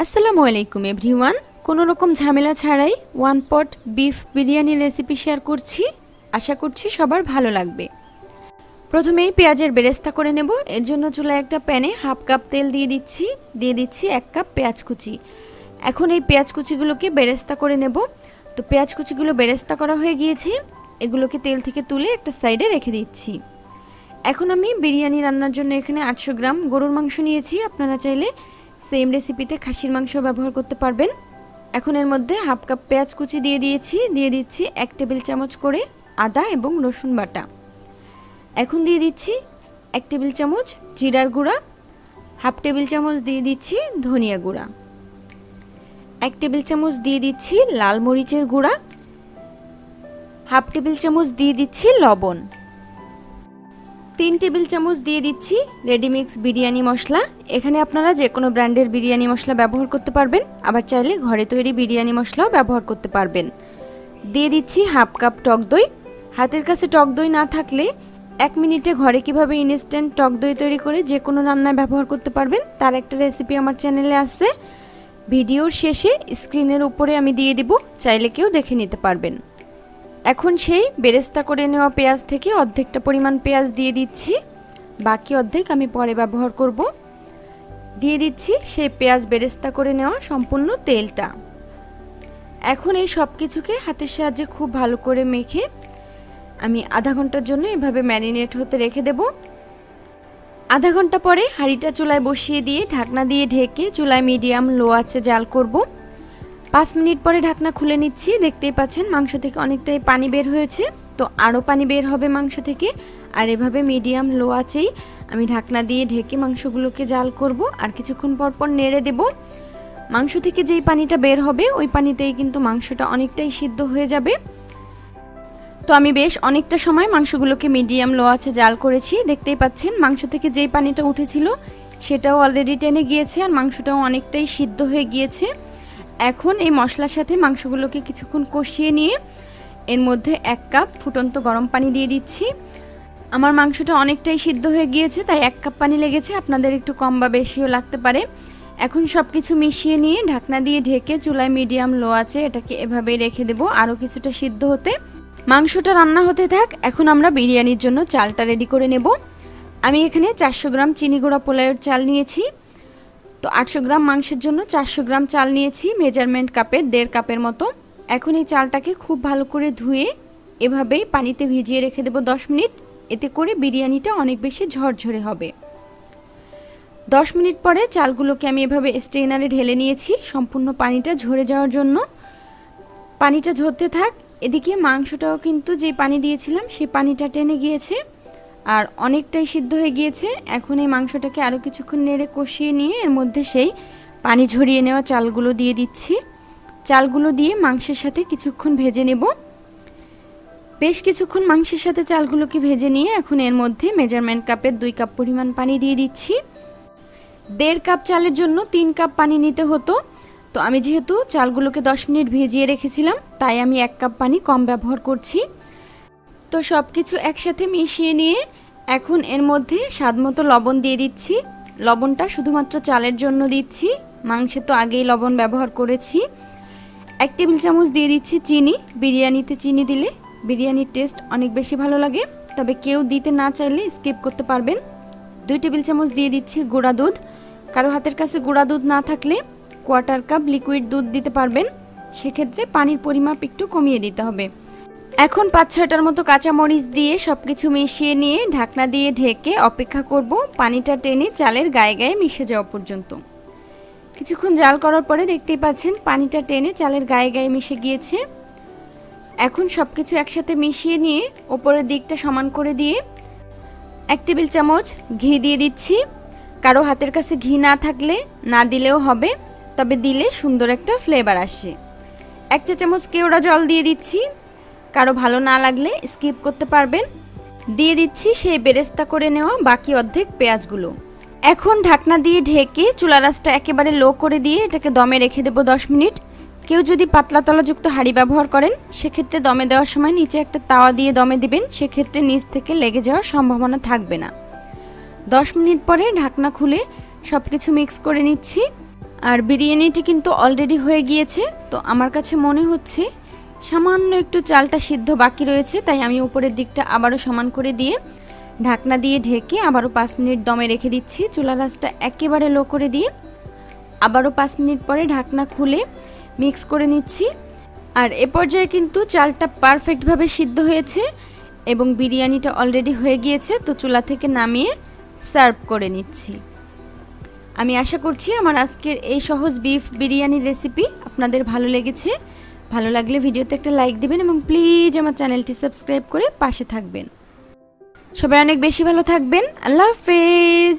আসসালামু আলাইকুম এভরিওয়ান। কোনো রকম ঝামেলা ছাড়াই ওয়ান পট বিফ বিরিয়ানি রেসিপি শেয়ার করছি। আশা করছি সবার ভালো লাগবে। প্রথমেই পেঁয়াজের বেরেস্তা করে নেব। এর জন্য চুলায় একটা প্যানে হাফ কাপ তেল দিয়ে দিচ্ছি 1 কাপ পেঁয়াজ কুচি। এখন এই পেঁয়াজ কুচিগুলোকে বেরেস্তা করে নেব। তো পেঁয়াজ কুচিগুলো বেরেস্তা করা হয়ে গিয়েছে, এগুলোকে তেল থেকে তুলে একটা সাইডে রেখে দিচ্ছি। এখন আমি বিরিয়ানি রান্নার জন্য এখানে 800 গ্রাম গরুর মাংস নিয়েছি। আপনারা চাইলে সেম রেসিপিতে খাসির মাংস ব্যবহার করতে পারবেন। এখন এর মধ্যে হাফ কাপ পেঁয়াজ কুচি দিয়ে দিচ্ছি 1 টেবিল চামচ করে আদা এবং রসুন বাটা। এখন দিয়ে দিচ্ছি 1 টেবিল চামচ জিরার গুঁড়া, হাফ টেবিল চামচ দিয়ে দিচ্ছি ধনিয়া গুঁড়া, 1 টেবিল চামচ দিয়ে দিচ্ছি লাল মরিচের গুঁড়া, হাফ টেবিল চামচ দিয়ে দিচ্ছি লবণ, 3 টেবিল চামচ দিয়ে দিচ্ছি রেডিমিক্স বিরিয়ানি মশলা। এখানে আপনারা যে কোনো ব্র্যান্ডের বিরিয়ানি মশলা ব্যবহার করতে পারবেন, আবার চাইলে ঘরে তৈরি বিরিয়ানি মশলাও ব্যবহার করতে পারবেন। দিয়ে দিচ্ছি হাফ কাপ টক দই। হাতের কাছে টক দই না থাকলে 1 মিনিটে ঘরে কিভাবে ইনস্ট্যান্ট টক দই তৈরি করে যে কোনো রান্নায় ব্যবহার করতে পারবেন তার একটা রেসিপি আমার চ্যানেলে আছে। ভিডিওর শেষে স্ক্রিনের উপরে আমি দিয়ে দিব, চাইলে কেউ দেখে নিতে পারবেন। এখন সেই বেরেস্তা করে নেওয়া পেঁয়াজ থেকে অর্ধেকটা পরিমাণ পেঁয়াজ দিয়ে দিচ্ছি, বাকি অর্ধেক আমি পরে ব্যবহার করব। দিয়ে দিচ্ছি সেই পেঁয়াজ বেরেস্তা করে নেওয়া সম্পূর্ণ তেলটা। এখন এই সব কিছুকে হাতের সাহায্যে খুব ভালো করে মেখে আমি আধা ঘন্টার জন্য এভাবে ম্যারিনেট হতে রেখে দেব। আধা ঘন্টা পরে হাঁড়িটা চুলায় বসিয়ে দিয়ে ঢাকনা দিয়ে ঢেকে চুলায় মিডিয়াম লো আঁচে জাল করব। 5 মিনিট পরে ঢাকনা খুলে নিচ্ছি। দেখতেই পাচ্ছেন মাংস থেকে অনেকটাই পানি বের হয়েছে, তো আরও পানি বের হবে মাংস থেকে। আর এভাবে মিডিয়াম লো আঁচেই আমি ঢাকনা দিয়ে ঢেকে মাংসগুলোকে জাল করব আর কিছুক্ষণ পর পর নেড়ে দেব। মাংস থেকে যেই পানিটা বের হবে ওই পানিতেই কিন্তু মাংসটা অনেকটাই সিদ্ধ হয়ে যাবে। তো আমি বেশ অনেকটা সময় মাংসগুলোকে মিডিয়াম লো আঁচে জাল করেছি। দেখতেই পাচ্ছেন মাংস থেকে যেই পানিটা উঠেছিল সেটাও অলরেডি টেনে গিয়েছে আর মাংসটাও অনেকটাই সিদ্ধ হয়ে গিয়েছে। এখন এই মশলার সাথে মাংসগুলোকে কিছুক্ষণ কষিয়ে নিয়ে এর মধ্যে 1 কাপ ফুটন্ত গরম পানি দিয়ে দিচ্ছি। আমার মাংসটা অনেকটাই সিদ্ধ হয়ে গিয়েছে, তাই 1 কাপ পানি লেগেছে, আপনাদের একটু কম বা বেশিও লাগতে পারে। এখন সব কিছু মিশিয়ে নিয়ে ঢাকনা দিয়ে ঢেকে চুলায় মিডিয়াম লো আছে এটাকে এভাবেই রেখে দেব আরও কিছুটা সিদ্ধ হতে। মাংসটা রান্না হতে থাক। এখন আমরা বিরিয়ানির জন্য চালটা রেডি করে নেব। আমি এখানে 400 গ্রাম চিনি গুঁড়া পোলাওয়ের চাল নিয়েছি। তো 800 গ্রাম মাংসের জন্য 400 গ্রাম চাল নিয়েছি, মেজারমেন্ট কাপের 1.5 কাপের মতো। এখন এই চালটাকে খুব ভালো করে ধুয়ে এভাবেই পানিতে ভিজিয়ে রেখে দেব 10 মিনিট। এতে করে বিরিয়ানিটা অনেক বেশি ঝরঝরে হবে। 10 মিনিট পরে চালগুলোকে আমি এভাবে স্ট্রেনারে ঢেলে নিয়েছি সম্পূর্ণ পানিটা ঝরে যাওয়ার জন্য। পানিটা ঝরতে থাক। এদিকে মাংসটাও কিন্তু যে পানি দিয়েছিলাম সেই পানিটা টেনে গিয়েছে আর অনেকটাই সিদ্ধ হয়ে গিয়েছে। এখন এই মাংসটাকে আরও কিছুক্ষণ নেড়ে কষিয়ে নিয়ে এর মধ্যে সেই পানি ঝরিয়ে নেওয়া চালগুলো দিয়ে দিচ্ছি। চালগুলো দিয়ে মাংসের সাথে কিছুক্ষণ ভেজে নেব। বেশ কিছুক্ষণ মাংসের সাথে চালগুলোকে ভেজে নিয়ে এখন এর মধ্যে মেজারমেন্ট কাপের 2 কাপ পরিমাণ পানি দিয়ে দিচ্ছি। 1.5 কাপ চালের জন্য 3 কাপ পানি নিতে হতো। তো আমি যেহেতু চালগুলোকে 10 মিনিট ভিজিয়ে রেখেছিলাম তাই আমি 1 কাপ পানি কম ব্যবহার করছি। তো সব কিছু একসাথে মিশিয়ে নিয়ে এখন এর মধ্যে স্বাদমতো লবণ দিয়ে দিচ্ছি। লবণটা শুধুমাত্র চালের জন্য দিচ্ছি, মাংসে তো আগেই লবণ ব্যবহার করেছি। 1 টেবিল চামচ দিয়ে দিচ্ছি চিনি। বিরিয়ানিতে চিনি দিলে বিরিয়ানির টেস্ট অনেক বেশি ভালো লাগে, তবে কেউ দিতে না চাইলে স্কিপ করতে পারবেন। 2 টেবিল চামচ দিয়ে দিচ্ছি গুঁড়া দুধ। কারো হাতের কাছে গুঁড়া দুধ না থাকলে 1/4 কাপ লিকুইড দুধ দিতে পারবেন, সেক্ষেত্রে পানির পরিমাপ একটু কমিয়ে দিতে হবে। এখন 5-6টার মতো কাঁচামরিচ দিয়ে সব কিছু মিশিয়ে নিয়ে ঢাকনা দিয়ে ঢেকে অপেক্ষা করব পানিটা টেনে চালের গায়ে গায়ে মিশে যাওয়া পর্যন্ত। কিছুক্ষণ জাল করার পরে দেখতেই পাচ্ছেন পানিটা টেনে চালের গায়ে গায়ে মিশে গিয়েছে। এখন সব কিছু একসাথে মিশিয়ে নিয়ে ওপরের দিকটা সমান করে দিয়ে 1 টেবিল চামচ ঘি দিয়ে দিচ্ছি। কারো হাতের কাছে ঘি না থাকলে না দিলেও হবে, তবে দিলে সুন্দর একটা ফ্লেভার আসে। 1 চা চামচ কেওড়া জল দিয়ে দিচ্ছি, কারো ভালো না লাগলে স্কিপ করতে পারবেন। দিয়ে দিচ্ছি সেই বেরেস্তা করে নেওয়া বাকি অর্ধেক পেঁয়াজগুলো। এখন ঢাকনা দিয়ে ঢেকে চুলার আঁচটা একেবারে লো করে দিয়ে এটাকে দমে রেখে দেব 10 মিনিট। কেউ যদি পাতলা তলাযুক্ত হাঁড়ি ব্যবহার করেন সেক্ষেত্রে দমে দেওয়ার সময় নিচে একটা তাওয়া দিয়ে দমে দিবেন, সেক্ষেত্রে নিচ থেকে লেগে যাওয়ার সম্ভাবনা থাকবে না। 10 মিনিট পরে ঢাকনা খুলে সব কিছু মিক্স করে নিচ্ছি। আর বিরিয়ানিটি কিন্তু অলরেডি হয়ে গিয়েছে। তো আমার কাছে মনে হচ্ছে সামান্য একটু চালটা সিদ্ধ বাকি রয়েছে, তাই আমি উপরের দিকটা আবারও সমান করে দিয়ে ঢাকনা দিয়ে ঢেকে আবারও 5 মিনিট দমে রেখে দিচ্ছি। চুলার আঁচটা একেবারে লো করে দিয়ে আবারও 5 মিনিট পরে ঢাকনা খুলে মিক্স করে নিচ্ছি। আর এ পর্যায়ে কিন্তু চালটা পারফেক্টভাবে সিদ্ধ হয়েছে এবং বিরিয়ানিটা অলরেডি হয়ে গিয়েছে। তো চুলা থেকে নামিয়ে সার্ভ করে নিচ্ছি। আমি আশা করছি আমার আজকের এই সহজ বিফ বিরিয়ানির রেসিপি আপনাদের ভালো লেগেছে। ভালো লাগলে ভিডিওতে একটা লাইক দিবেন এবং প্লিজ আমার চ্যানেলটি সাবস্ক্রাইব করে পাশে থাকবেন। সবাই অনেক বেশি ভালো থাকবেন। আল্লাহ হাফেজ।